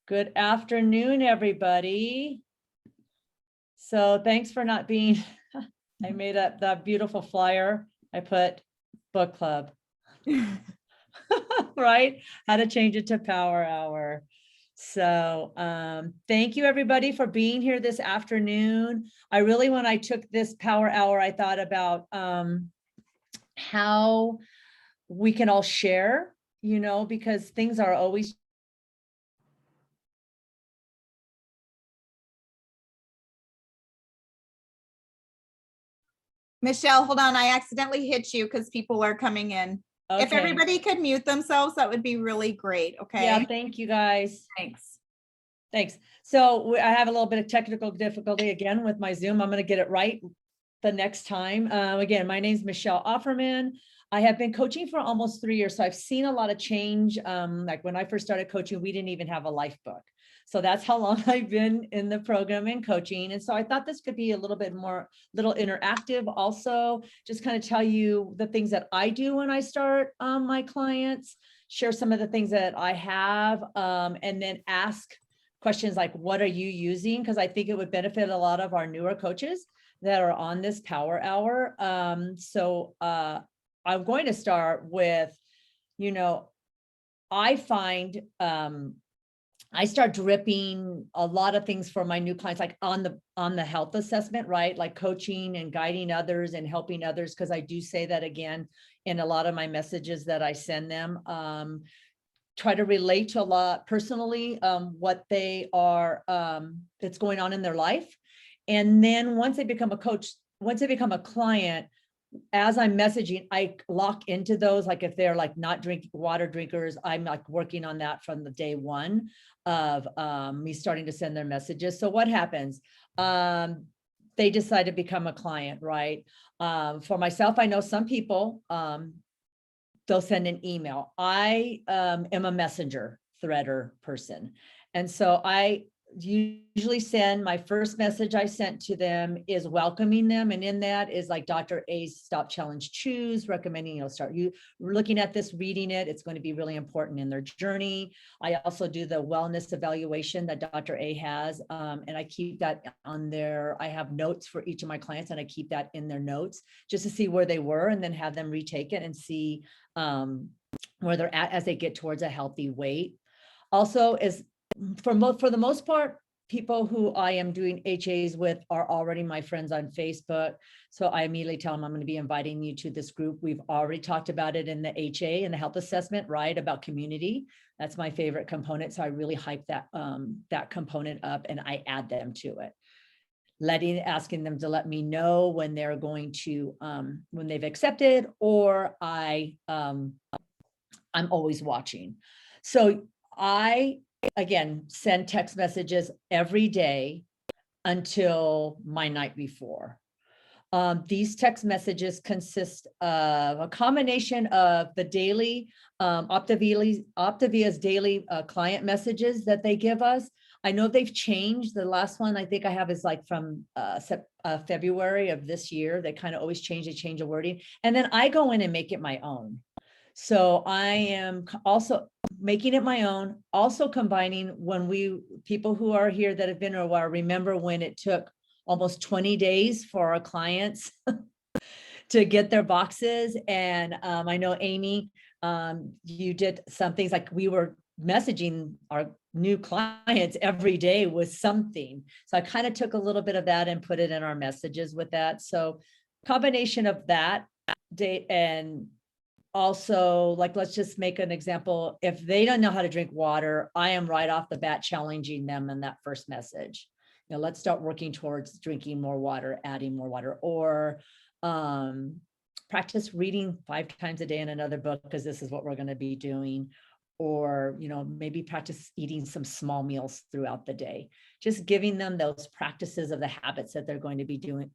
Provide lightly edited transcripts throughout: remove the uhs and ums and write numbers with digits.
Good afternoon, everybody. So thanks for not being, I made up that beautiful flyer. I put book club, right? How to change it to power hour. So thank you everybody for being here this afternoon. I really, when I took this power hour, I thought about how we can all share, because things are always Michelle, hold on. I accidentally hit you because people are coming in. If okay. everybody could mute themselves, that would be really great. Okay. Yeah, thank you guys. Thanks. Thanks. So I have a little bit of technical difficulty again with my Zoom. I'm going to get it right the next time. Again, my name is Michelle Offerman. I have been coaching for almost 3 years, so I've seen a lot of change. Like when I first started coaching, we didn't even have a life book. So that's how long I've been in the program and coaching. And so I thought this could be a little bit more, little interactive also, just kind of tell you the things that I do when I start my clients, share some of the things that I have, and then ask questions like, what are you using? Because I think it would benefit a lot of our newer coaches that are on this power hour. I'm going to start with, I find I start dripping a lot of things for my new clients, like on the health assessment, right? Like coaching and guiding others and helping others. Cause I do say that again, in a lot of my messages that I send them, try to relate to a lot personally, what they are, that's going on in their life. And then once they become a coach, once they become a client, as I'm messaging, I lock into those. Like if they're like not drinking water drinkers, I'm like working on that from the day one of me starting to send their messages. So what happens? They decide to become a client, right? For myself, I know some people, they'll send an email. I am a messenger threader person. And so I usually send, my first message I sent to them is welcoming them. And in that is like Dr. A's Stop Challenge Choose, recommending, start you looking at this, reading it. It's going to be really important in their journey. I also do the wellness evaluation that Dr. A has. And I keep that on there. I have notes for each of my clients and I keep that in their notes just to see where they were and then have them retake it and see where they're at as they get towards a healthy weight. Also, is for the most part, people who I am doing HAs with are already my friends on Facebook. So I immediately tell them I'm going to be inviting you to this group. We've already talked about it in the HA and the health assessment, right? About community. That's my favorite component. So I really hype that that component up and I add them to it. Asking them to let me know when they're going to, when they've accepted, or I'm always watching. So I, again, send text messages every day until my night before. These text messages consist of a combination of the daily, Optavia's daily client messages that they give us. I know they've changed. The last one I think I have is like from February of this year. They kind of always change, they change the wording. And then I go in and make it my own. So I am also making it my own, also combining when people who are here that have been a while, remember when it took almost 20 days for our clients to get their boxes. And I know Amy, you did some things like we were messaging our new clients every day with something. So I kind of took a little bit of that and put it in our messages with that. So combination of that date and also, like, let's just make an example. If they don't know how to drink water, I am right off the bat challenging them in that first message. Let's start working towards drinking more water, adding more water, or practice reading 5 times a day in another book, because this is what we're going to be doing. Or, maybe practice eating some small meals throughout the day, just giving them those practices of the habits that they're going to be doing,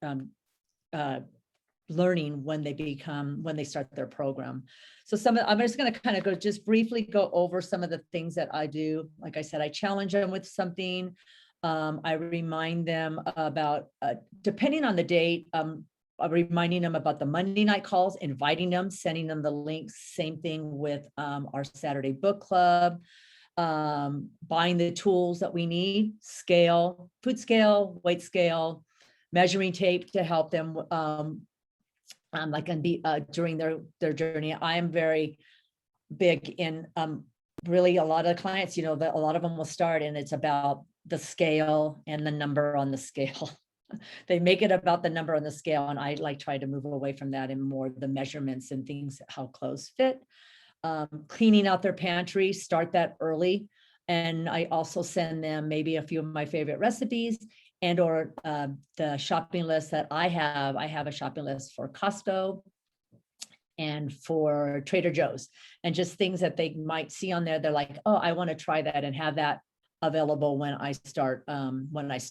learning when they start their program. So I'm just going to kind of just briefly go over some of the things that I do. Like I said, I challenge them with something. I remind them about, depending on the date, reminding them about the Monday night calls, inviting them, sending them the links. Same thing with our Saturday book club. buying the tools that we need, scale, food scale, weight scale, measuring tape to help them like and be during their journey. I am very big in really a lot of clients, you know, that a lot of them will start and it's about the scale and the number on the scale. They make it about the number on the scale, and I like try to move away from that and more the measurements and things, how clothes fit. Cleaning out their pantry, start that early. And I also send them maybe a few of my favorite recipes and or the shopping list that I have. I have a shopping list for Costco and for Trader Joe's, and just things that they might see on there. They're like, oh, I want to try that, and have that available when I start. Let's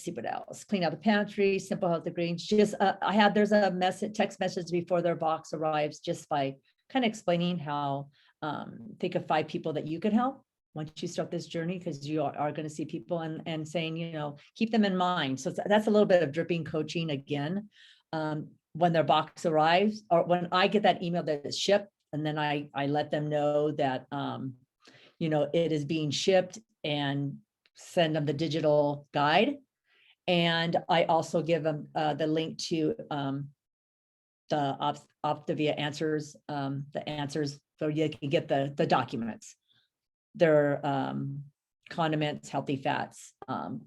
see what else. Clean out the pantry, simple healthy greens. Just there's a text message before their box arrives, just by kind of explaining how think of 5 people that you could help once you start this journey, because you are going to see people, and saying, you know, keep them in mind. So that's a little bit of dripping coaching again. When their box arrives, or when I get that email that it's shipped, and then I let them know that you know, it is being shipped, and send them the digital guide. And I also give them the link to the Optavia answers, the answers, so you can get the documents, their condiments, healthy fats,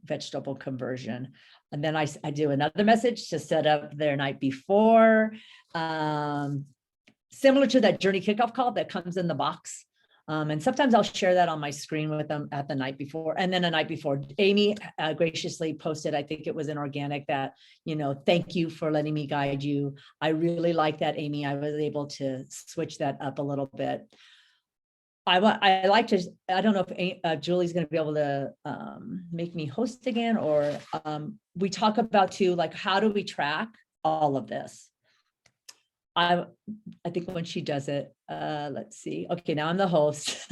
vegetable conversion. And then I do another message to set up their night before, similar to that journey kickoff call that comes in the box. And sometimes I'll share that on my screen with them at the night before. And then the night before, Amy graciously posted, I think it was in Organic, that, you know, thank you for letting me guide you. I really like that, Amy. I was able to switch that up a little bit. I like to, I don't know if Julie's going to be able to make me host again, or we talk about too, like, how do we track all of this? I think when she does it, let's see. Okay, now I'm the host.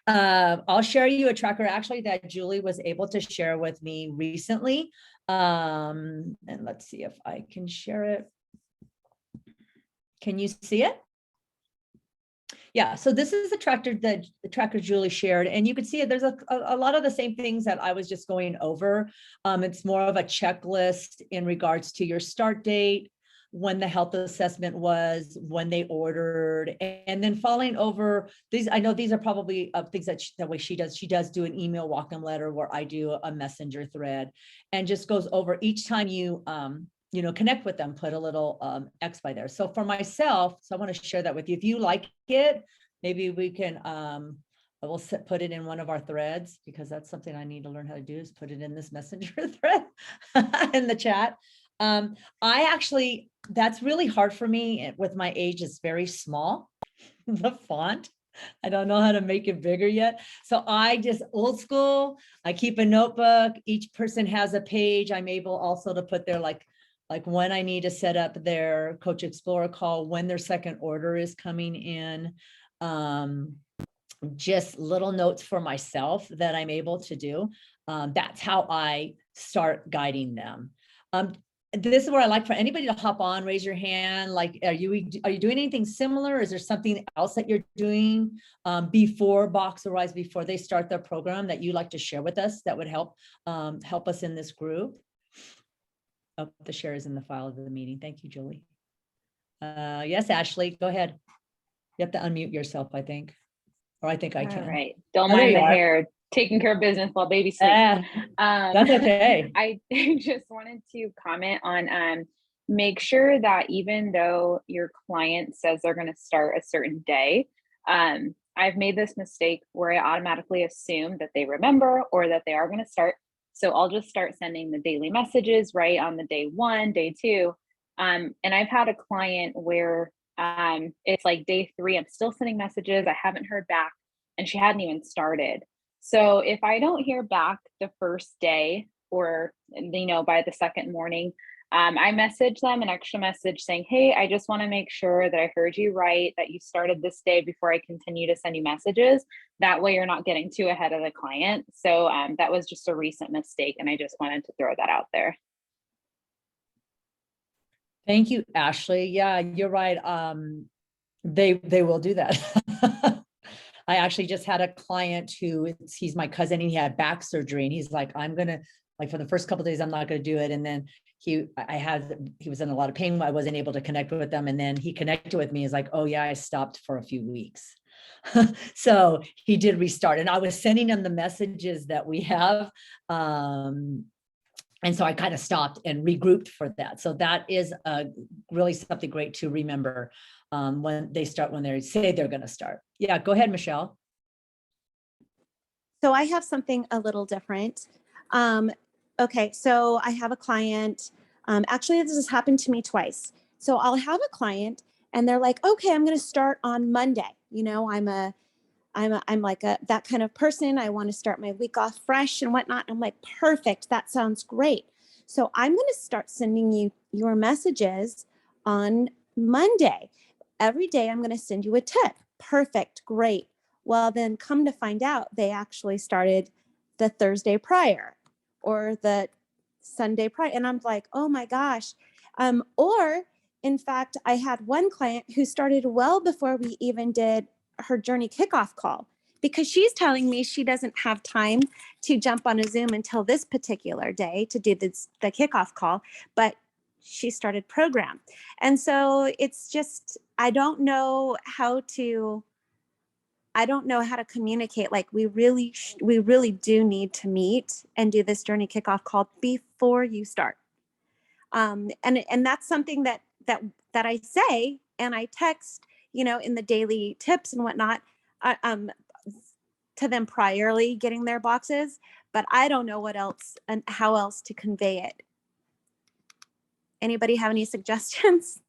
I'll share you a tracker actually that Julie was able to share with me recently. And let's see if I can share it. Can you see it? Yeah, so this is the tracker Julie shared, and you can see it. There's a lot of the same things that I was just going over. It's more of a checklist in regards to your start date, when the health assessment was, when they ordered, and then following over these. I know these are probably things that the way she does do an email welcome letter, where I do a messenger thread, and just goes over each time you you know, connect with them, put a little X by there. So for myself, so I want to share that with you. If you like it, maybe we can I will put it in one of our threads, because that's something I need to learn how to do, is put it in this messenger thread in the chat. I actually, that's really hard for me with my age. It's very small, the font. I don't know how to make it bigger yet. So I just old school, I keep a notebook. Each person has a page. I'm able also to put their like when I need to set up their Coach Explorer call, when their second order is coming in, just little notes for myself that I'm able to do. That's how I start guiding them. This is where I like for anybody to hop on, raise your hand. Like, are you doing anything similar? Is there something else that you're doing before Box arrives, before they start their program, that you like to share with us that would help us in this group? Oh, the share is in the file of the meeting. Thank you, Julie. Yes, Ashley, go ahead. You have to unmute yourself, I think. Or I think I can. All right. Don't Oh, there mind you the are. hair. Taking care of business while baby sleeps. That's okay. I just wanted to comment on make sure that even though your client says they're going to start a certain day, I've made this mistake where I automatically assume that they remember or that they are going to start. So I'll just start sending the daily messages right on the day 1, day 2. And I've had a client where it's like day 3, I'm still sending messages. I haven't heard back, and she hadn't even started. So if I don't hear back the first day, or, you know, by the second morning, I message them an extra message saying, hey, I just want to make sure that I heard you right, that you started this day before I continue to send you messages. That way you're not getting too ahead of the client. So that was just a recent mistake, and I just wanted to throw that out there. Thank you, Ashley. Yeah, you're right. They will do that. I actually just had a client he's my cousin, and he had back surgery, and he's like, I'm gonna, like, for the first couple of days, I'm not gonna do it. And then he was in a lot of pain. I wasn't able to connect with him. And then he connected with me. He's like, oh yeah, I stopped for a few weeks. So he did restart, and I was sending him the messages that we have. And so I kind of stopped and regrouped for that. So that is really something great to remember when they say they're going to start. Yeah, go ahead, Michelle. So I have something a little different. Okay, so I have a client. Actually, this has happened to me twice. So I'll have a client and they're like, okay, I'm going to start on Monday. You know, I'm like that kind of person. I want to start my week off fresh and whatnot. I'm like, perfect. That sounds great. So I'm going to start sending you your messages on Monday. Every day I'm going to send you a tip. Perfect. Great. Well, then come to find out, they actually started the Thursday prior or the Sunday prior. And I'm like, oh my gosh. Or in fact, I had one client who started well before we even did her journey kickoff call, because she's telling me she doesn't have time to jump on a Zoom until this particular day to do the kickoff call, but she started program. And so it's just, I don't know how to communicate. Like we really do need to meet and do this journey kickoff call before you start. And that's something that I say, and I text, you know, in the daily tips and whatnot, to them priorly getting their boxes, but I don't know what else and how else to convey it. Anybody have any suggestions?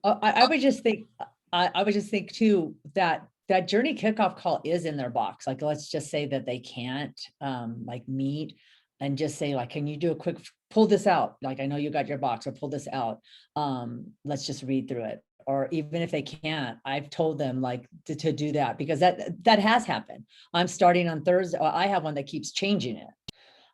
I would just think, I would just think too, that journey kickoff call is in their box. Like, let's just say that they can't like meet, and just say like, can you do a quick, pull this out? Like, I know you got your box, or pull this out. Let's just read through it. Or even if they can't, I've told them like to do that, because that has happened. I'm starting on Thursday. I have one that keeps changing it.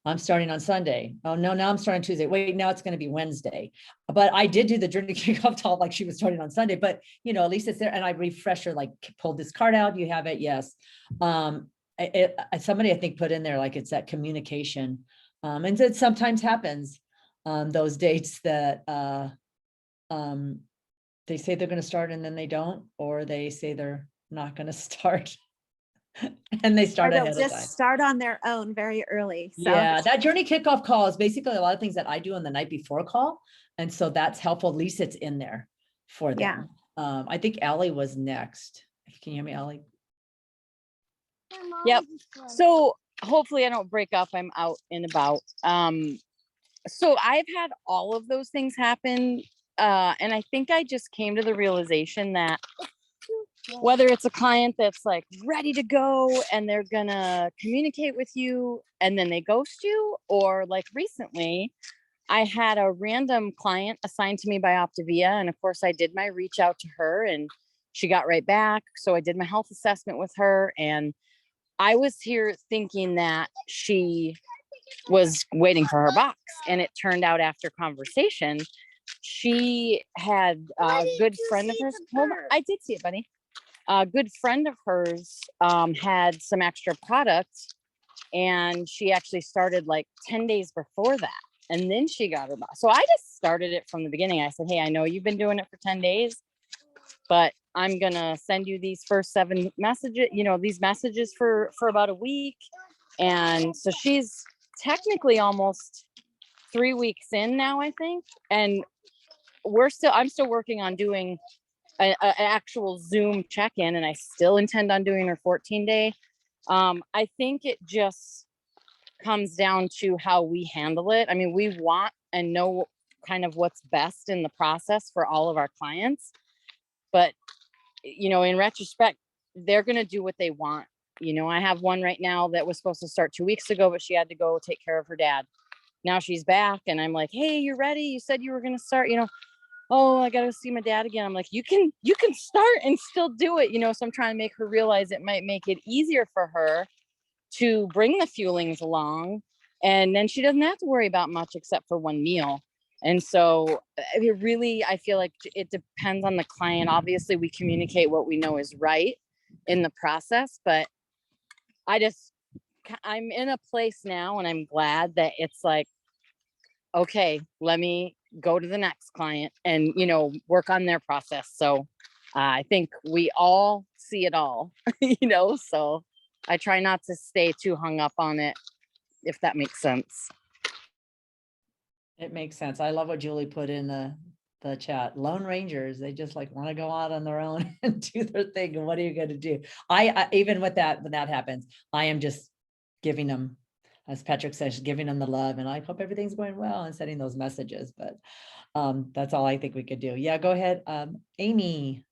I'm starting on Sunday. Oh no, now I'm starting Tuesday. Wait, now it's going to be Wednesday. But I did do the journey kickoff talk like she was starting on Sunday, but you know, at least it's there. And I refresh her, like, pull this card out. You have it. Yes. Somebody I think put in there, like, it's that communication. And it sometimes happens those dates that they say they're going to start and then they don't, or they say they're not going to start. And they start ahead of time. Just start on their own very early. So. Yeah, that journey kickoff call is basically a lot of things that I do on the night before call. And so that's helpful. At least it's in there for them. Yeah. I think Allie was next. Can you hear me, Allie? Yep. So hopefully I don't break up. I'm out and about. So I've had all of those things happen. And I think I just came to the realization that whether it's a client that's like ready to go and they're gonna communicate with you and then they ghost you, or like recently I had a random client assigned to me by Optavia, and of course I did my reach out to her and she got right back. So I did my health assessment with her, and I was here thinking that she was waiting for her box, and it turned out after conversation she had a good friend of hers. Hold on, I did see it, buddy. A good friend of hers had some extra products, and she actually started like 10 days before that, and then she got her box. So I just started it from the beginning. I said, hey, I know you've been doing it for 10 days, but I'm gonna send you these first 7 messages, you know, these messages for about a week. And so she's technically almost 3 weeks in now, I think. And I'm still working on doing an actual Zoom check-in, and I still intend on doing her 14-day. I think it just comes down to how we handle it. I mean, we want and know kind of what's best in the process for all of our clients, but you know, in retrospect, they're going to do what they want. You know, I have one right now that was supposed to start 2 weeks ago, but she had to go take care of her dad. Now she's back, and I'm like, hey, you ready? You said you were going to start, you know. Oh, I got to see my dad again. I'm like, you can start and still do it, you know. So I'm trying to make her realize it might make it easier for her to bring the fuelings along, and then she doesn't have to worry about much except for one meal. And so it really, I feel like it depends on the client. Obviously we communicate what we know is right in the process, but I'm in a place now and I'm glad that it's like, okay, let me go to the next client and, work on their process. So I think we all see it all, so I try not to stay too hung up on it, if that makes sense. It makes sense. I love what Julie put in the chat. Lone Rangers, they just like want to go out on their own and do their thing. And what are you going to do? I even with that, when that happens, I am just giving them, as Patrick says, giving them the love, and I hope everything's going well and sending those messages. But that's all I think we could do. Yeah, go ahead. Amy.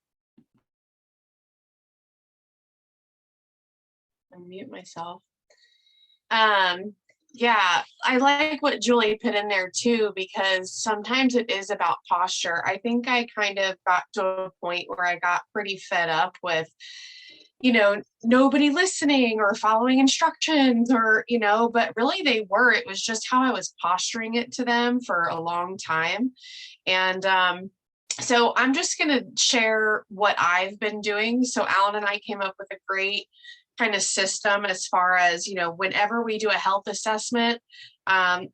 Unmute myself. Yeah, I like what Julie put in there too, because sometimes it is about posture. I think I kind of got to a point where I got pretty fed up with, nobody listening or following instructions or, but really they were. It was just how I was posturing it to them for a long time. And so I'm just going to share what I've been doing. So Alan and I came up with a great kind of system as far as, whenever we do a health assessment,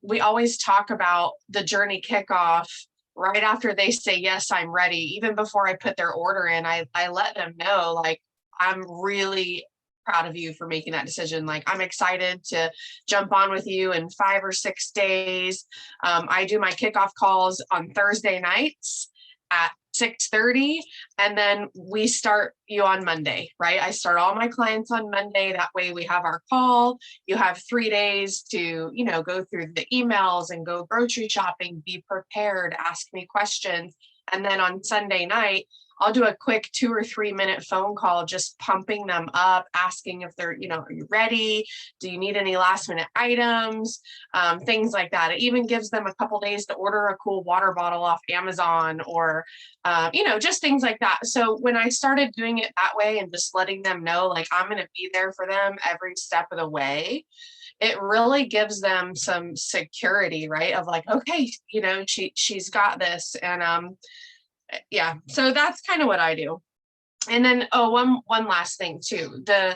we always talk about the journey kickoff right after they say, yes, I'm ready. Even before I put their order in, I let them know, like, I'm really proud of you for making that decision. Like, I'm excited to jump on with you in 5 or 6 days. I do my kickoff calls on Thursday nights at 6:30, and then we start you on Monday, right? I start all my clients on Monday. That way we have our call. You have 3 days to, go through the emails and go grocery shopping, be prepared, ask me questions. And then on Sunday night, I'll do a quick 2 or 3 minute phone call, just pumping them up, asking if they're, are you ready? Do you need any last minute items? Things like that. It even gives them a couple days to order a cool water bottle off Amazon or, just things like that. So when I started doing it that way and just letting them know, like, I'm going to be there for them every step of the way, it really gives them some security, right? Of like, okay, she's got this. And, yeah, so that's kind of what I do. And then, one last thing too, the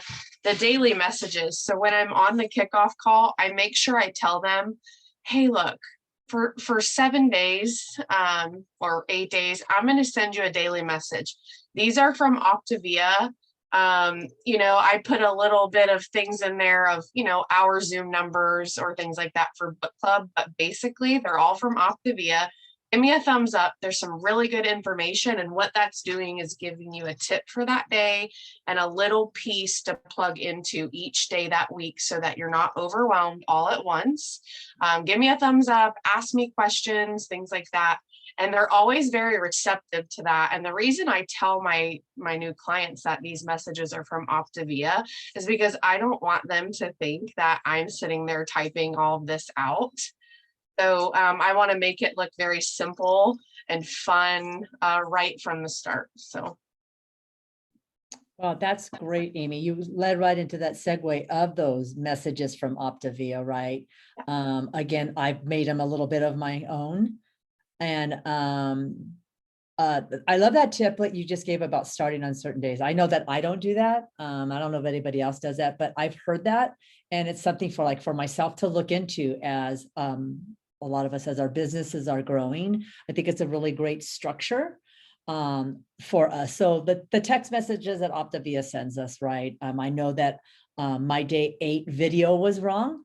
daily messages. So when I'm on the kickoff call, I make sure I tell them, hey, look, for 7 days or 8 days, I'm going to send you a daily message. These are from Optavia. I put a little bit of things in there of, our Zoom numbers or things like that for book club, but basically they're all from Optavia. Give me a thumbs up. There's some really good information, and what that's doing is giving you a tip for that day and a little piece to plug into each day that week so that you're not overwhelmed all at once. Give me a thumbs up, ask me questions, things like that. And they're always very receptive to that. And the reason I tell my new clients that these messages are from Optavia is because I don't want them to think that I'm sitting there typing all of this out. So I want to make it look very simple and fun right from the start. So. Well, that's great, Amy. You led right into that segue of those messages from Optavia, right? Again, I've made them a little bit of my own. And I love that tip that you just gave about starting on certain days. I know that I don't do that. I don't know if anybody else does that, but I've heard that. And it's something for myself to look into as a lot of us, as our businesses are growing. I think it's a really great structure for us. So the text messages that Optavia sends us, right? I know that my day 8 video was wrong.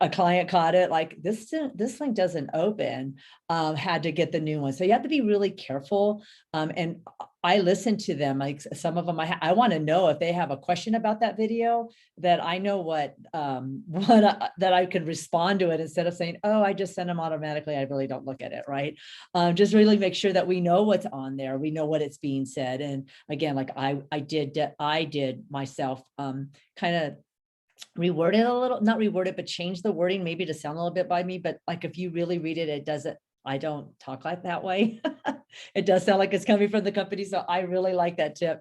A client caught it, like, this link doesn't open, had to get the new one. So you have to be really careful. And I listen to them, like some of them, I want to know if they have a question about that video, that I know that I could respond to it instead of saying, oh, I just send them automatically. I really don't look at it, right? Just really make sure that we know what's on there. We know what it's being said. And again, like I did myself kind of reword it a little, not reword it, but change the wording maybe to sound a little bit by me. But like, if you really read it, it doesn't, I don't talk like that way. It does sound like it's coming from the company. So I really like that tip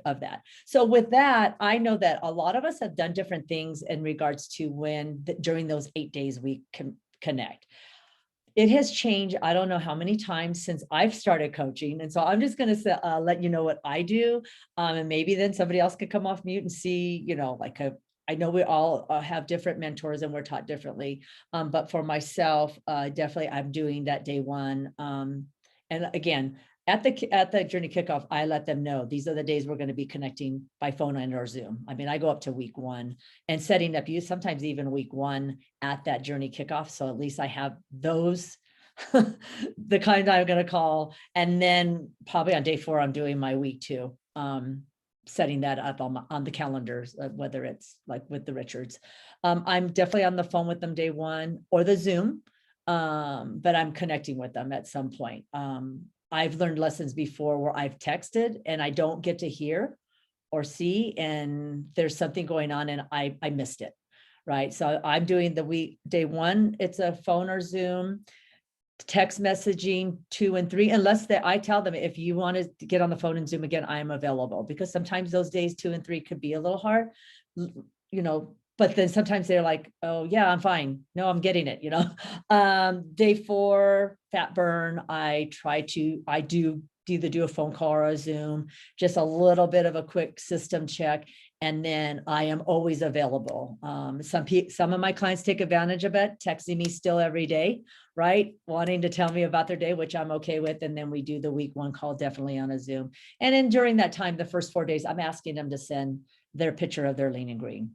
of that. So with that, I know that a lot of us have done different things in regards to during those 8 days we can connect. it has changed. I don't know how many times since I've started coaching. And so I'm just going to let you know what I do. And maybe then somebody else could come off mute and see, like I know we all have different mentors and we're taught differently. But for myself, definitely I'm doing that day one. And again, at the journey kickoff, I let them know these are the days we're going to be connecting by phone and or Zoom. I mean, I go up to week one and setting up you sometimes even week one at that journey kickoff. So at least I have those, the kind I'm going to call. And then probably on day 4, I'm doing my week 2, setting that up on the calendars, whether it's like with the Richards. I'm definitely on the phone with them day 1 or the Zoom, but I'm connecting with them at some point. I've learned lessons before where I've texted and I don't get to hear or see, and there's something going on and I missed it. Right. So I'm doing day 1, it's a phone or Zoom, text messaging 2 and 3, unless I tell them if you want to get on the phone and Zoom again, I am available, because sometimes those days 2 and 3 could be a little hard, but then sometimes they're like, oh yeah, I'm fine. No, I'm getting it, Day 4, fat burn. I do either do a phone call or a Zoom, just a little bit of a quick system check. And then I am always available. Some of my clients take advantage of it, texting me still every day, right? Wanting to tell me about their day, which I'm okay with. And then we do the week 1 call definitely on a Zoom. And then during that time, the first 4 days, I'm asking them to send their picture of their lean and green.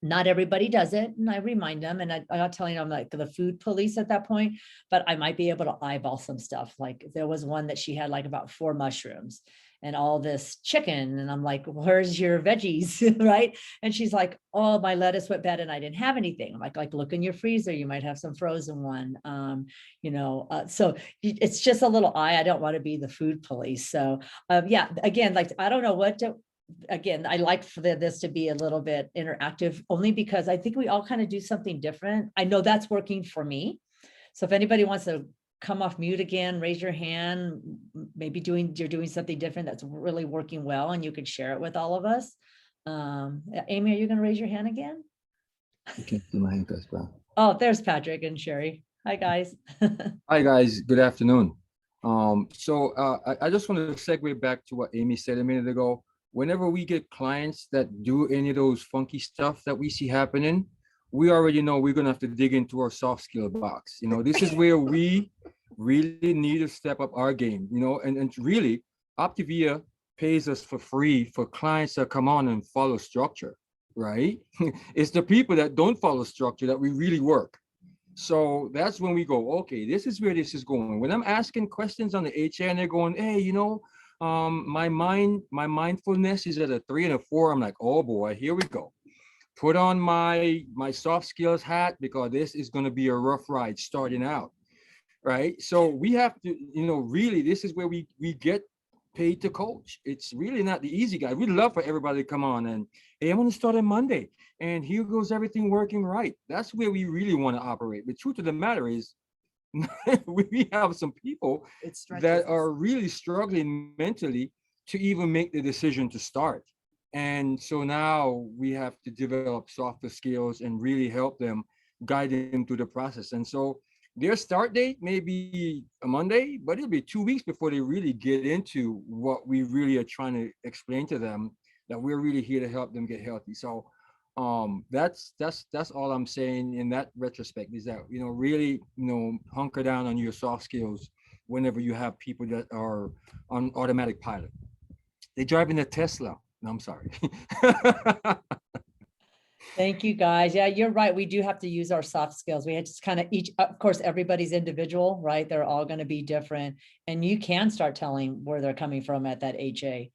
Not everybody does it, and I remind them, and I'm not telling them like the food police at that point, but I might be able to eyeball some stuff. Like there was one that she had like about 4 mushrooms and all this chicken, and I'm like, where's your veggies? Right? And she's like, oh, my lettuce went bad and I didn't have anything. I'm like look in your freezer, you might have some frozen one. So it's just a little I don't want to be the food police. So yeah, again, like I don't know what to. Again, I like for this to be a little bit interactive, only because I think we all kind of do something different. I know that's working for me. So if anybody wants to come off mute again, raise your hand, maybe you're doing something different that's really working well and you could share it with all of us. Amy, are you going to raise your hand again? You can't see my hand, well. Oh, there's Patrick and Sherry. Hi, guys. Hi, guys. Good afternoon. I just wanted to segue back to what Amy said a minute ago. Whenever we get clients that do any of those funky stuff that we see happening, we already know we're going to have to dig into our soft skill box. This is where we really need to step up our game, and really Optavia pays us for free for clients that come on and follow structure, right? It's the people that don't follow structure that we really work. So that's when we go, okay, this is where this is going. When I'm asking questions on the HA and they're going, hey, my mindfulness is at a 3 and a 4. I'm like, oh boy, here we go. Put on my soft skills hat, because this is going to be a rough ride starting out, right? So we have to, really, this is where we get paid to coach. It's really not the easy guy. We'd love for everybody to come on and, hey, I'm going to start on Monday, and here goes everything working right. That's where we really want to operate. The truth of the matter is, we have some people that are really struggling mentally to even make the decision to start. And so now we have to develop softer skills and really help them, guide them through the process. And so their start date may be a Monday, but it'll be 2 weeks before they really get into what we really are trying to explain to them, that we're really here to help them get healthy. So that's all I'm saying in that retrospect, is that, really, hunker down on your soft skills whenever you have people that are on automatic pilot. They drive in a Tesla. No, I'm sorry. Thank you, guys. Yeah, you're right. We do have to use our soft skills. We had just kind of of course, everybody's individual, right? They're all going to be different, and you can start telling where they're coming from at that HA.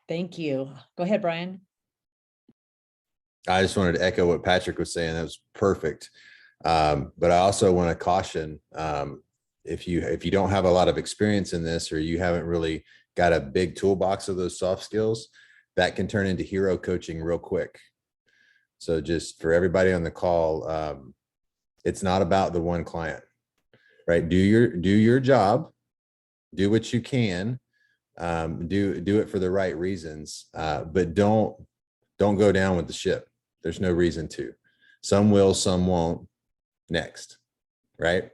Thank you. Go ahead, Brian. I just wanted to echo what Patrick was saying. That was perfect. But I also want to caution, if you don't have a lot of experience in this, or you haven't really got a big toolbox of those soft skills, that can turn into hero coaching real quick. So just for everybody on the call, it's not about the one client, right? Do your job, do what you can, do it for the right reasons, but don't go down with the ship. There's no reason to. Some will, some won't. Next. right?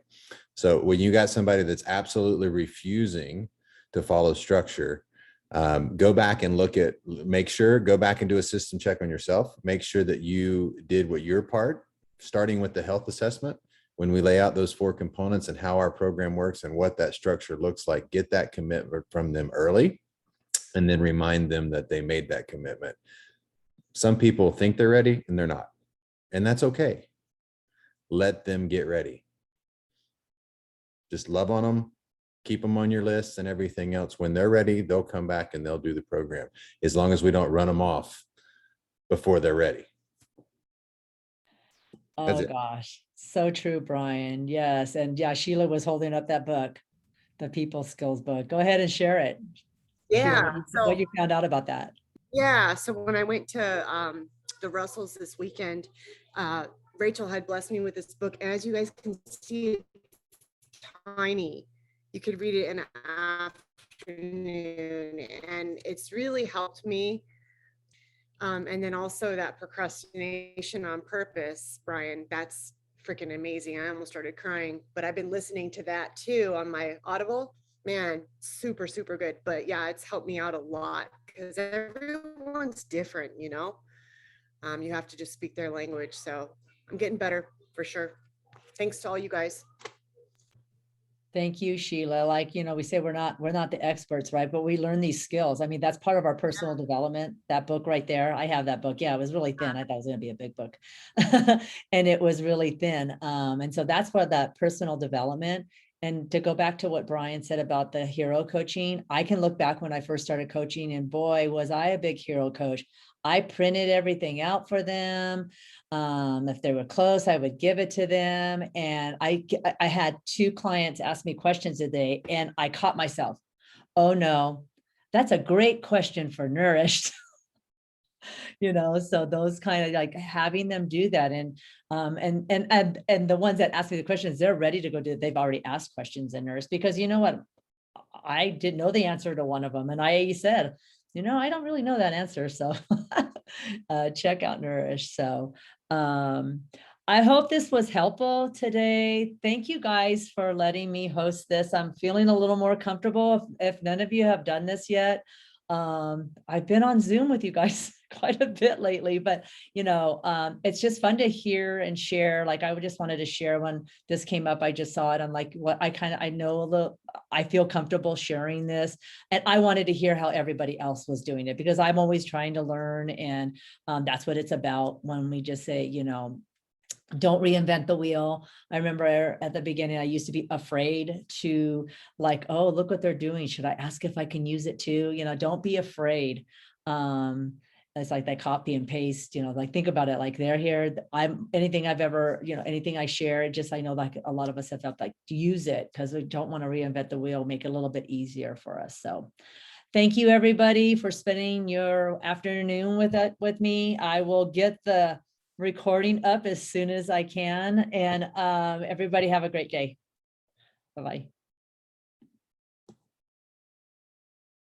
So when you got somebody that's absolutely refusing to follow structure, go back and go back and do a system check on yourself. Make sure that you did what your part, starting with the health assessment. When we lay out those 4 components and how our program works and what that structure looks like, get that commitment from them early, and then remind them that they made that commitment. Some people think they're ready and they're not, and that's okay. Let them get ready. Just love on them, keep them on your list and everything else. When they're ready, they'll come back and they'll do the program, as long as we don't run them off before they're ready. That's Oh, it. gosh. So true, Brian. Yes. And yeah, Sheila was holding up that book, the people skills book. Go ahead and share it. Sheila, Yeah. what you found out about that. Yeah. So when I went to the Russells this weekend, Rachel had blessed me with this book. And as you guys can see, it's tiny. You could read it in an afternoon, and it's really helped me. And then also that procrastination on purpose, Brian, that's freaking amazing. I almost started crying, but I've been listening to that too on my Audible. Man, super, super good. But yeah, it's helped me out a lot because everyone's different, you know? You have to just speak their language. So I'm getting better for sure. Thanks to all you guys. Thank you, Sheila. Like, we say we're not the experts, right? But we learn these skills. I mean, that's part of our personal development. That book right there. I have that book. Yeah, it was really thin. I thought it was going to be a big book. And it was really thin. And so that's for that personal development. And to go back to what Brian said about the hero coaching, I can look back when I first started coaching, and boy, was I a big hero coach. I printed everything out for them. If they were close, I would give it to them. And I had 2 clients ask me questions a day, and I caught myself. Oh no, that's a great question for Nourished. So those kind of like having them do that. And the ones that ask me the questions, they're ready to go do it. They've already asked questions in Nourished, because you know what? I didn't know the answer to one of them. And I said, I don't really know that answer. So check out Nourish. So I hope this was helpful today. Thank you guys for letting me host this. I'm feeling a little more comfortable. If none of you have done this yet, I've been on Zoom with you guys quite a bit lately, but it's just fun to hear and share. Like, I just wanted to share when this came up. I just saw it. I'm like, I know a little, I feel comfortable sharing this, and I wanted to hear how everybody else was doing it, because I'm always trying to learn. And that's what it's about when we just say, don't reinvent the wheel. I remember at the beginning, I used to be afraid to like, oh, look what they're doing. Should I ask if I can use it too? Don't be afraid. It's like that copy and paste, like, think about it. Like, they're here. Anything I've ever, anything I share, I know like a lot of us have felt like to use it, because we don't want to reinvent the wheel, make it a little bit easier for us. So thank you everybody for spending your afternoon with me. I will get the recording up as soon as I can. And everybody have a great day. Bye-bye.